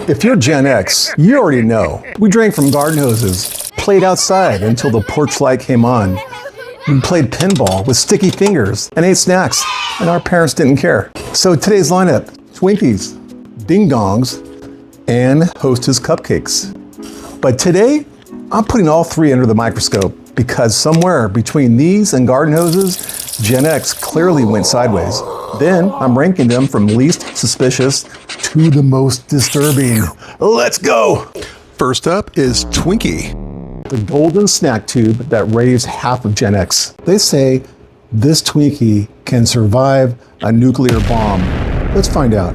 If you're Gen X, you already know. We drank from garden hoses, played outside until the porch light came on. We played pinball with sticky fingers and ate snacks, and our parents didn't care. So today's lineup, Twinkies, Ding Dongs, and Hostess Cupcakes. But today, I'm putting all three under the microscope because somewhere between these and garden hoses, Gen X clearly went sideways. Then I'm ranking them from least suspicious to the most disturbing. Let's go! First up is Twinkie, the golden snack tube that raised half of Gen X. They say this Twinkie can survive a nuclear bomb. Let's find out.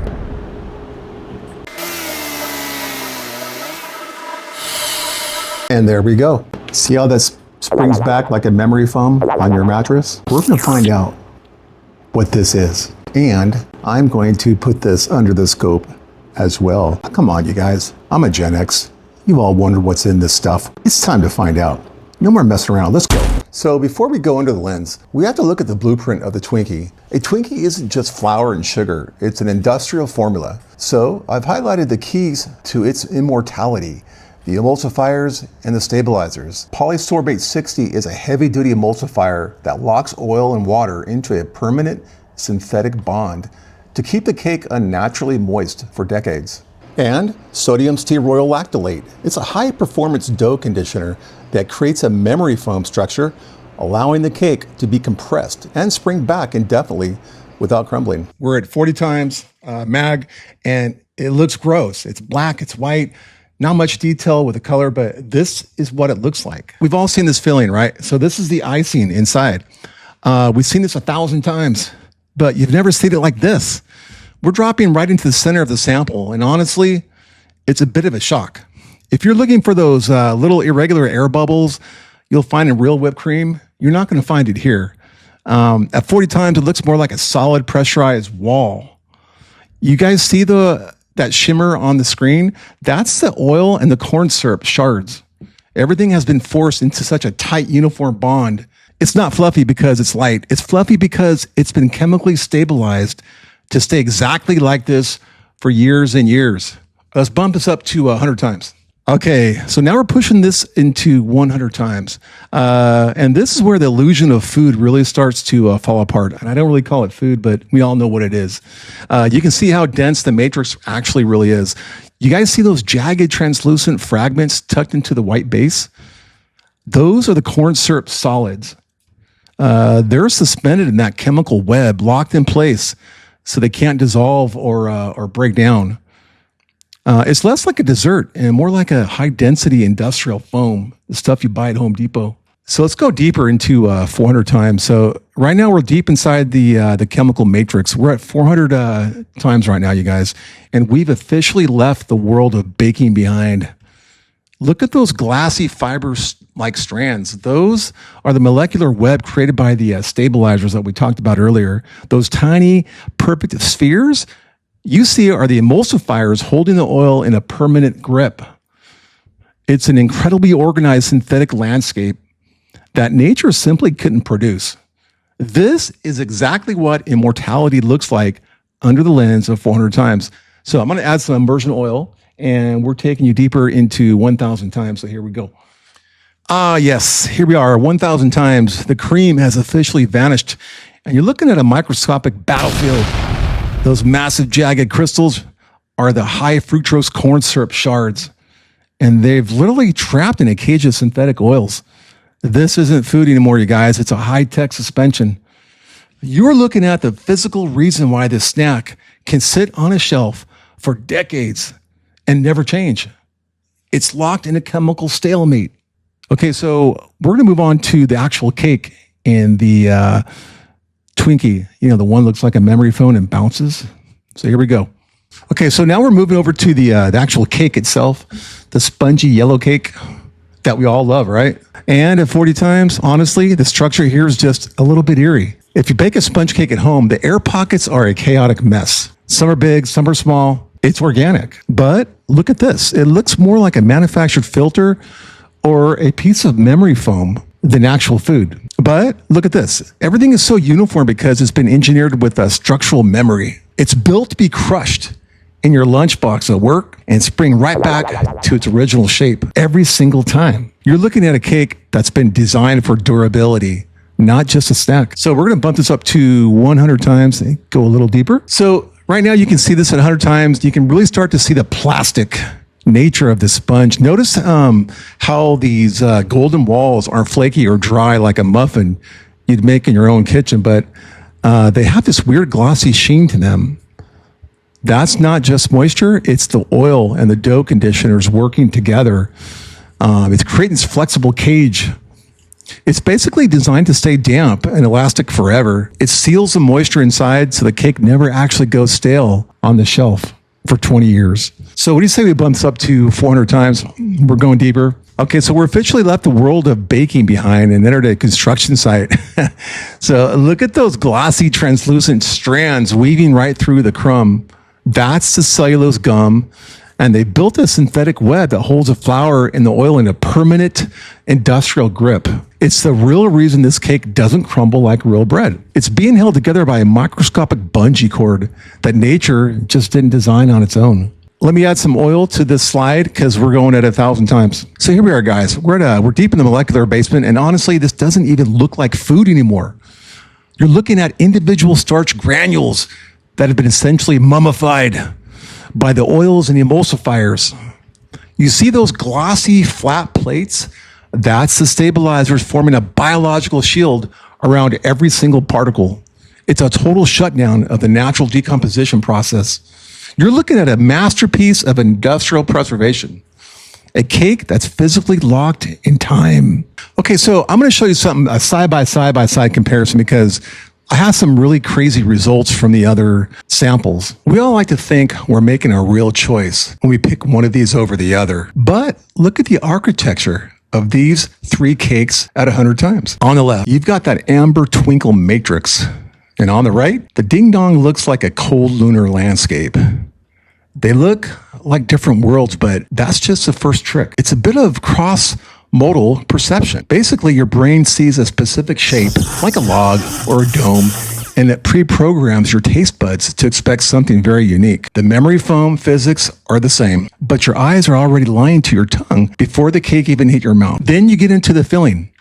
And there we go. See how that springs back like a memory foam on your mattress? We're gonna find out what this is. And I'm going to put this under the scope as well. Come on, you guys. I'm a Gen X. You've all wondered what's in this stuff. It's time to find out. No more messing around. Let's go. So before we go into the lens, we have to look at the blueprint of the Twinkie. A Twinkie isn't just flour and sugar. It's an industrial formula. So I've highlighted the keys to its immortality: the emulsifiers and the stabilizers. Polysorbate 60 is a heavy-duty emulsifier that locks oil and water into a permanent synthetic bond to keep the cake unnaturally moist for decades. And sodium stearoyl lactylate. It's a high-performance dough conditioner that creates a memory foam structure, allowing the cake to be compressed and spring back indefinitely without crumbling. We're at 40 times mag, and it looks gross. It's black, it's white, not much detail with the color, but this is what it looks like. We've all seen this filling, right? So this is the icing inside. We've seen this 1,000 times, but you've never seen it like this. We're dropping right into the center of the sample, and honestly, it's a bit of a shock. If you're looking for those little irregular air bubbles you'll find in real whipped cream, you're not going to find it here. At 40 times, it looks more like a solid pressurized wall. You guys see that shimmer on the screen? That's the oil and the corn syrup shards. Everything has been forced into such a tight, uniform bond. It's not fluffy because it's light. It's fluffy because it's been chemically stabilized to stay exactly like this for years and years. Let's bump this up to 100 times. Okay, so now we're pushing this into 100 times. And this is where the illusion of food really starts to fall apart. And I don't really call it food, but we all know what it is. You can see how dense the matrix actually really is. You guys see those jagged, translucent fragments tucked into the white base? Those are the corn syrup solids. They're suspended in that chemical web, locked in place, so they can't dissolve or break down. It's less like a dessert and more like a high-density industrial foam, the stuff you buy at Home Depot. So let's go deeper into 400 times. So right now we're deep inside the chemical matrix. We're at 400 times right now, you guys, and we've officially left the world of baking behind. Look at those glassy fibers-like strands. Those are the molecular web created by the stabilizers that we talked about earlier. Those tiny, perfect spheres you see are the emulsifiers holding the oil in a permanent grip. It's an incredibly organized synthetic landscape that nature simply couldn't produce. This is exactly what immortality looks like under the lens of 400 times. So I'm going to add some immersion oil, and we're taking you deeper into 1,000 times. So here we go. Yes, here we are, 1,000 times. The cream has officially vanished, and you're looking at a microscopic battlefield. Those massive jagged crystals are the high fructose corn syrup shards, and they've literally trapped in a cage of synthetic oils. This isn't food anymore, you guys. It's a high-tech suspension. You're looking at the physical reason why this snack can sit on a shelf for decades and never change. It's locked in a chemical stalemate. Okay, so we're going to move on to the actual cake and the Twinkie. You know, the one looks like a memory foam and bounces. So here we go. Okay, so now we're moving over to the actual cake itself, the spongy yellow cake that we all love, right? And at 40 times, honestly, the structure here is just a little bit eerie. If you bake a sponge cake at home, the air pockets are a chaotic mess. Some are big, some are small. It's organic. But look at this. It looks more like a manufactured filter or a piece of memory foam than actual food. But look at this. Everything is so uniform because it's been engineered with a structural memory. It's built to be crushed in your lunchbox at work and spring right back to its original shape every single time. You're looking at a cake that's been designed for durability, not just a snack. So we're going to bump this up to 100 times and go a little deeper. So right now you can see this at 100 times. You can really start to see the plastic nature of the sponge. Notice how these golden walls aren't flaky or dry like a muffin you'd make in your own kitchen, but they have this weird glossy sheen to them. That's not just moisture, it's the oil and the dough conditioners working together. It's creating this flexible cage. It's basically designed to stay damp and elastic forever. It seals the moisture inside so the cake never actually goes stale on the shelf for 20 years. So what do you say we bump this up to 400 times? We're going deeper. Okay, so we're officially left the world of baking behind and entered a construction site. So look at those glossy, translucent strands weaving right through the crumb. That's the cellulose gum. And they built a synthetic web that holds the flour and the oil in a permanent industrial grip. It's the real reason this cake doesn't crumble like real bread. It's being held together by a microscopic bungee cord that nature just didn't design on its own. Let me add some oil to this slide because we're going at 1,000 times. So here we are, guys. We're deep in the molecular basement, and honestly, this doesn't even look like food anymore. You're looking at individual starch granules that have been essentially mummified by the oils and the emulsifiers. You see those glossy, flat plates? That's the stabilizers forming a biological shield around every single particle. It's a total shutdown of the natural decomposition process. You're looking at a masterpiece of industrial preservation, a cake that's physically locked in time. Okay, so I'm going to show you something, a side-by-side comparison, because I have some really crazy results from the other samples. We all like to think we're making a real choice when we pick one of these over the other. But look at the architecture of these three cakes at 100 times. On the left, you've got that amber twinkle matrix. And on the right, the ding-dong looks like a cold lunar landscape. They look like different worlds, but that's just the first trick. It's a bit of cross-modal perception. Basically, your brain sees a specific shape, like a log or a dome, and it pre-programs your taste buds to expect something very unique. The memory foam physics are the same, but your eyes are already lying to your tongue before the cake even hit your mouth. Then you get into the filling.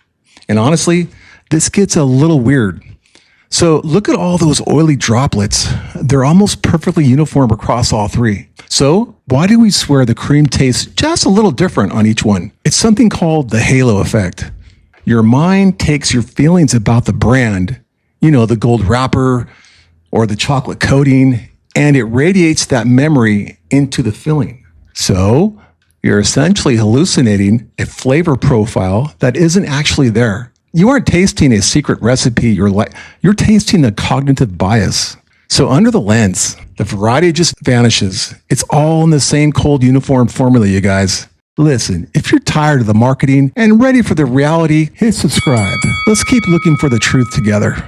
And honestly, this gets a little weird. So look at all those oily droplets. They're almost perfectly uniform across all three. So why do we swear the cream tastes just a little different on each one? It's something called the halo effect. Your mind takes your feelings about the brand, you know, the gold wrapper or the chocolate coating, and it radiates that memory into the filling. So you're essentially hallucinating a flavor profile that isn't actually there. You aren't tasting a secret recipe, you're tasting the cognitive bias. So under the lens, the variety just vanishes. It's all in the same cold uniform formula, you guys. Listen, if you're tired of the marketing and ready for the reality, hit subscribe. Let's keep looking for the truth together.